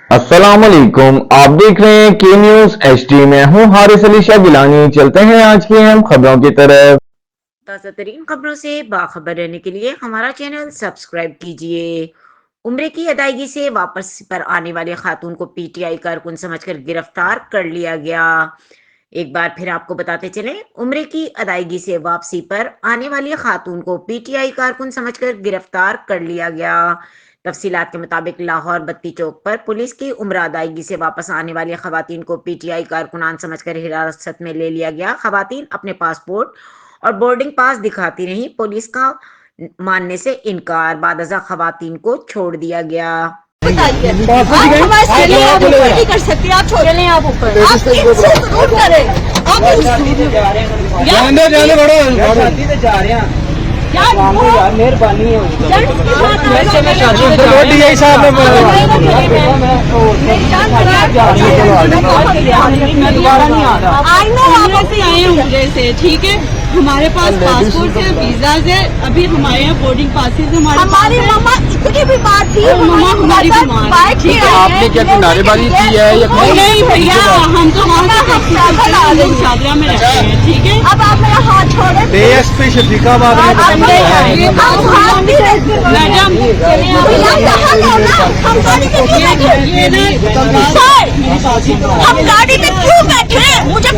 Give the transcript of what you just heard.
अस्सलामुअलैकुम, आप देख रहे हैं के न्यूज HD में हूं हारिस अली शाह गिलानी। चलते हैं आज की अहम खबरों की तरफ। ताज़ा तरीन खबरों से बाखबर रहने के लिए हमारा चैनल सब्सक्राइब कीजिए। उम्रे की अदायगी से वापसी पर आने वाले खातून को PTI कारकुन समझकर गिरफ्तार कर लिया गया। एक बार फिर आपको बताते चलें, उम्रे की अदायगी से वापसी पर आने वाली खातून को PTI कारकुन समझकर गिरफ्तार कर लिया गया। तफसीलात के मुताबिक लाहौर बत्ती चौक पर पुलिस की उम्र अदायगी से वापस आने वाली खवातीन को PTI कारकुनान समझकर हिरासत में ले लिया गया। खवातीन अपने पासपोर्ट और बोर्डिंग पास दिखाती रही। पुलिस का मानने से इनकार, बादजा खवातीन को छोड़ दिया गया। बताइए, आप नहीं कर सकते, आप चलें, आप ऊपर, आप इनसे जरूर करें, आप मेहरबानी है ठीक है। हमारे पास पासपोर्ट है, वीजा है, अभी हमारे यहाँ बोर्डिंग पासेज हमारी मम्मा इतनी बीमार थी, मम्मा हमारी बीमार है। आपने क्या नारेबाजी की है या नहीं भैया, हम तो चादरा में रहते हैं, ठीक है। अब आप मेरा हाथ छोड़े। DSP शफीकाबाद हम गाड़ी में क्यों बैठे, मुझे